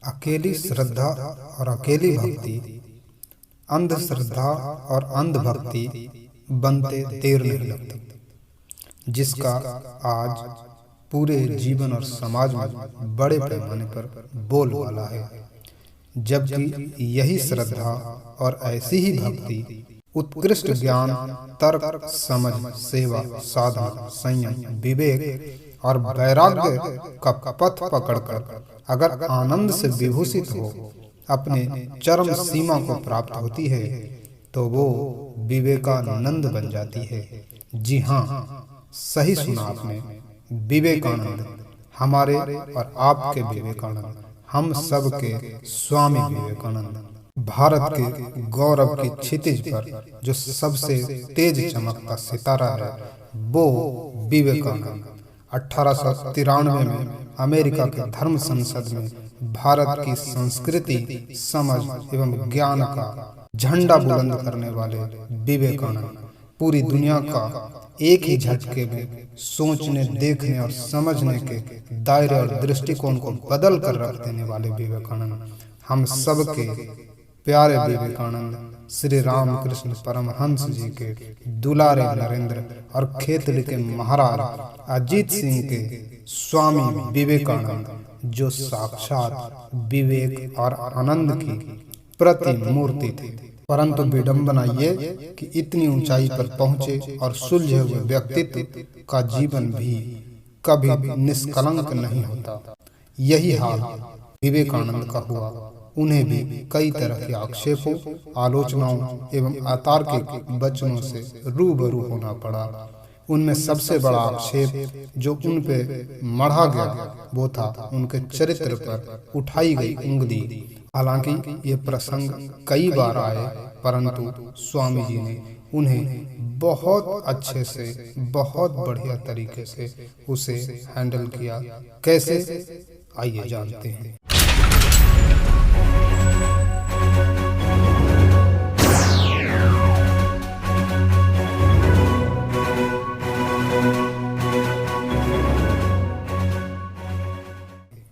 अकेली श्रद्धा और अकेली भक्ति, अंधश्रद्धा और अंधभक्ति बनते देर नहीं लगती, जिसका आज पूरे जीवन और समाज में बड़े पैमाने पर बोलबाला है। जबकि यही श्रद्धा और ऐसी ही भक्ति उत्कृष्ट ज्ञान, तर्क, समझ, सेवा, साधना, संयम, विवेक और वैराग्य का पथ पकड़कर अगर आनंद से विभूषित हो अपने चरम सीमा को प्राप्त होती है तो वो विवेकानंद बन जाती है। जी हाँ, सही सुना आपने, विवेकानंद, हमारे और आपके विवेकानंद, हम सब के स्वामी विवेकानंद। भारत के गौरव की क्षितिज पर जो सबसे तेज चमकता सितारा है वो विवेकानंद 1893 में अमेरिका के धर्म संसद में भारत की संस्कृति, समझ एवं ज्ञान का झंडा बुलंद करने वाले विवेकानंद पूरी दुनिया का एक ही झटके में सोचने, देखने और समझने के दायरे और दृष्टिकोण को बदल कर रख देने वाले विवेकानंद, हम सब के प्यारे विवेकानंद श्री रामकृष्ण परमहंस जी के दुलारे नरेंद्र और खेतली के महाराज अजीत सिंह के स्वामी विवेकानंद, जो साक्षात विवेक और आनंद की प्रतिमूर्ति थे। परंतु विडंबना ये कि इतनी ऊंचाई पर पहुंचे और सुलझे हुए व्यक्तित्व का जीवन भी कभी निष्कलंक नहीं होता। यही हाल विवेकानंद का हुआ। उन्हें भी कई तरह के आक्षेपों, आलोचनाओं एवं अतार्किक वचनों से रूबरू होना पड़ा। उनमें सबसे बड़ा आक्षेप जो उन पे मढ़ा गया वो था उनके चरित्र पर उठाई गई उंगली। हालांकि ये प्रसंग कई बार आए, परंतु स्वामी जी ने उन्हें बहुत अच्छे से, बहुत बढ़िया तरीके से उसे हैंडल किया। कैसे, आइए जानते हैं।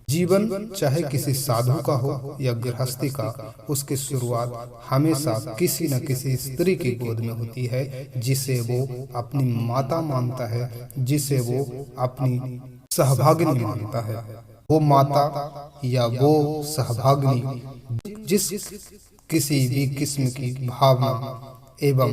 जीवन चाहे किसी साधु का हो या गृहस्थी का, उसकी शुरुआत हमेशा किसी न किसी स्त्री की गोद में होती है, जिसे वो अपनी माता मानता है, जिसे वो अपनी सहभागिनी मानता है। वो माता या वो सहभागिनी जिस किसी भी किस्म की भावना एवं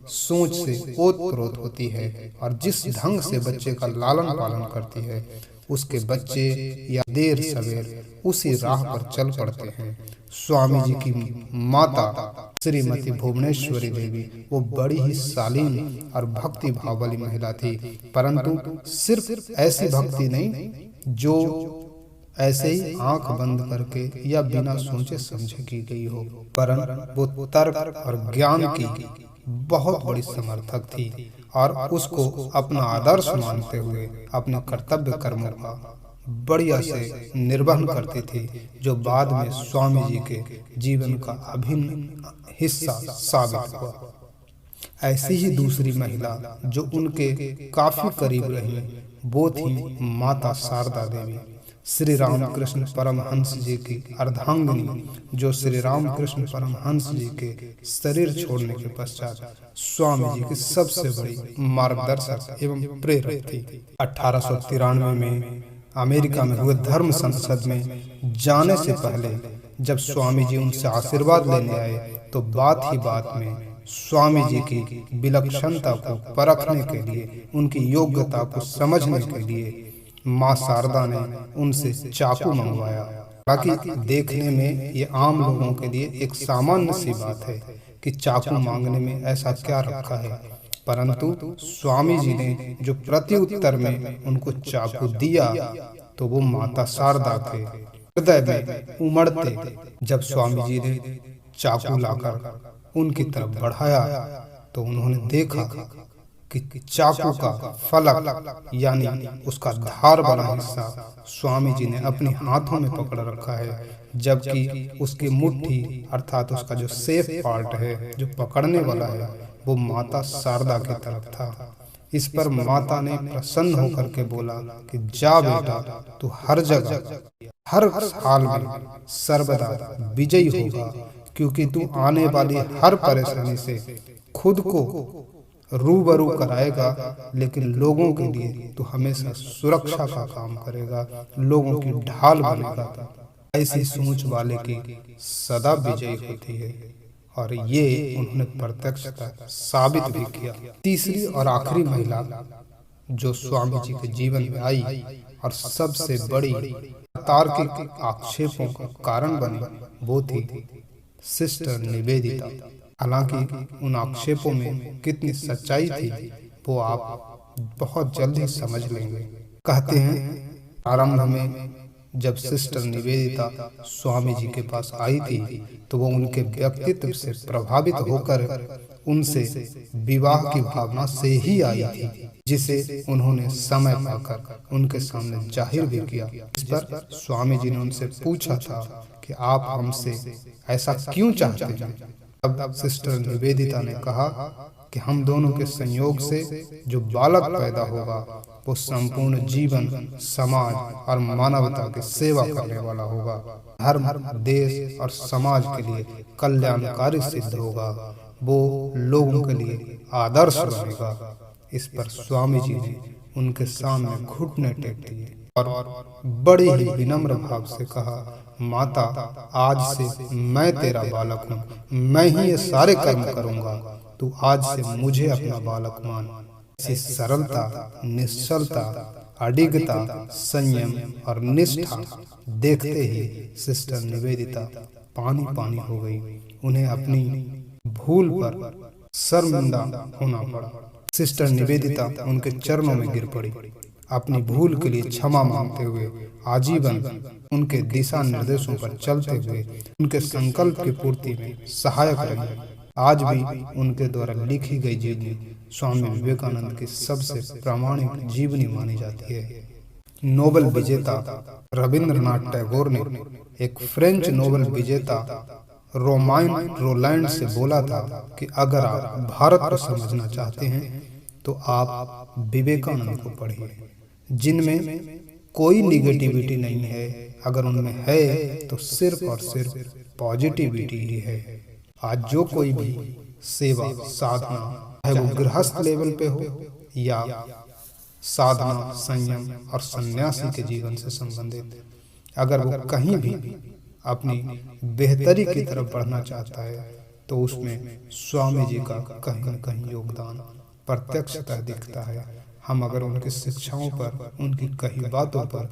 सोच से ओतप्रोत होती है और जिस ढंग से बच्चे का लालन पालन करती है, उसके बच्चे या देर सवेर उसी राह पर चल पड़ते हैं। स्वामी जी की माता श्रीमती भुवनेश्वरी देवी वो बड़ी ही शालीन और भक्ति भाव वाली महिला थी, परंतु सिर्फ ऐसी भक्ति नहीं जो ऐसे ही आंख बंद करके या बिना सोचे समझे की गई हो, परंतु वो तर्क और ज्ञान की बहुत बड़ी समर्थक थी और उसको अपना आदर्श मानते हुए अपने कर्तव्य कर्मों का बढ़िया से निर्वहन करती थी, जो बाद में स्वामी जी के जीवन का अभिन्न हिस्सा साबित हुआ। ऐसी ही दूसरी महिला जो उनके काफी करीब रही वो थी माता शारदा देवी, श्री रामकृष्ण परमहंस जी की अर्धांगिनी, जो श्री रामकृष्ण परमहंस जी के शरीर छोड़ने के पश्चात स्वामी जी की सबसे बड़ी मार्गदर्शक एवं प्रेरक थी। 1893 में अमेरिका में हुए धर्म संसद में जाने से पहले जब स्वामी जी उनसे आशीर्वाद लेने आए तो बात ही बात में स्वामी जी की विलक्षणता को परखने के लिए, उनकी योग्यता को समझने के लिए माँ शारदा ने उनसे चाकू मंगवाया। ताकि देखने में ये आम लोगों के लिए एक सामान्य सी बात है कि चाकू मांगने में ऐसा क्या रखा है, परंतु स्वामी जी ने जो प्रत्युत्तर में उनको चाकू दिया तो वो माता शारदा के हृदय में उमड़ते। जब स्वामी जी ने चाकू लाकर उनकी तरफ बढ़ाया तो उन्होंने देखा कि चाकू का फलक यानी उसका धार वाला हिस्सा स्वामी जी ने अपने हाथों में पकड़ रखा है, जबकि उसकी मुट्ठी अर्थात उसका जो सेफ पार्ट है, जो पकड़ने वाला है, वो माता शारदा की तरफ था। इस पर माता ने प्रसन्न होकर के बोला कि जा बेटा, तू हर जगह हर हाल में सर्वदा विजयी होगा, क्योंकि तू आने वाली हर परेशानी से खुद को रूबरू कराएगा, लेकिन लोगों के लिए तू हमेशा सुरक्षा का काम करेगा, लोगों की ढाल बनेगा। ऐसी सोच वाले की सदा विजयी होती है, और ये उन्होंने प्रत्यक्षतः साबित भी किया। तीसरी और आखिरी महिला जो स्वामी जी के जीवन में आई और सबसे बड़ी तार्किक आक्षेपों का कारण बनी, वो थी सिस्टर निवेदिता। हालांकि उन आक्षेपों में कितनी सच्चाई थी वो आप बहुत जल्दी समझ लेंगे। कहते हैं आरंभ में जब सिस्टर निवेदिता स्वामी जी के पास आई थी तो वो उनके व्यक्तित्व से प्रभावित होकर उनसे विवाह की भावना से ही आई थी, जिसे उन्होंने समय पाकर उनके सामने जाहिर भी किया। इस पर स्वामी जी ने उनसे पूछा था कि आप हमसे ऐसा क्यों चाहते हैं। तब सिस्टर निवेदिता ने कहा कि हम दोनों के संयोग से जो बालक पैदा होगा वो संपूर्ण जीवन समाज और मानवता की सेवा करने वाला होगा, धर्म, देश और समाज के लिए कल्याणकारी सिद्ध होगा, वो लोगों के लिए आदर्श बनेगा। इस पर स्वामी जी ने उनके सामने घुटने टेक दिए और बड़े ही विनम्र भाव से कहा, माता, आज से मैं तेरा बालक हूँ, मैं ही ये सारे कर्म करूँगा, तू आज से मुझे अपना बालक मान। ऐसी सरलता, निश्चलता, अडिगता, संयम और निष्ठा देखते ही सिस्टर निवेदिता पानी पानी हो गई। उन्हें अपनी भूल पर शर्मिंदा होना पड़ा। सिस्टर निवेदिता उनके चरणों में गिर पड़ी, अपनी भूल के लिए क्षमा मांगते हुए आजीवन उनके दिशा निर्देशों पर चलते हुए उनके संकल्प की पूर्ति में सहायक रही। आज भी उनके द्वारा लिखी गई जीवनी स्वामी विवेकानंद की सबसे प्रामाणिक जीवनी मानी जाती है। नोबेल विजेता रविंद्रनाथ टैगोर ने एक फ्रेंच नोबेल विजेता रोमाइन रोलैंड से बोला था कि अगर आप भारत को समझना चाहते हैं तो आप विवेकानंद को पढ़िए, जिनमें कोई निगेटिविटी नहीं है, अगर उनमें है तो सिर्फ और सिर्फ पॉजिटिविटी ही है। आज जो कोई भी सेवा साधना, चाहे वो गृहस्थ लेवल पे हो या साधना, संयम और सन्यासी के जीवन से संबंधित, अगर वो कहीं भी अपनी बेहतरी की तरफ बढ़ना चाहता है तो उसमें स्वामी जी का कहीं न कहीं योगदान प्रत्यक्षतः दिखता है। हम अगर उनकी शिक्षाओं पर, उनकी कही बातों पर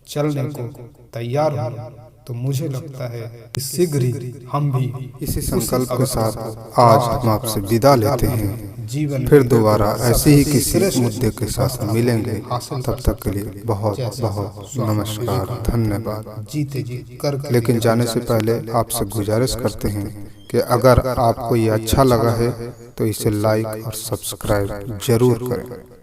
चलने को तैयार हो तो मुझे लगता है कि शीघ्र ही हम भी इसी संकल्प के साथ आज हम आपसे विदा लेते हैं। जीवन फिर दोबारा ऐसे ही किसी मुद्दे के साथ मिलेंगे। तब तक के लिए बहुत बहुत नमस्कार, धन्यवाद। जीते जी कर। लेकिन जाने से पहले आपसे गुजारिश करते हैं कि अगर आपको ये अच्छा लगा है तो इसे लाइक और सब्सक्राइब जरूर करें।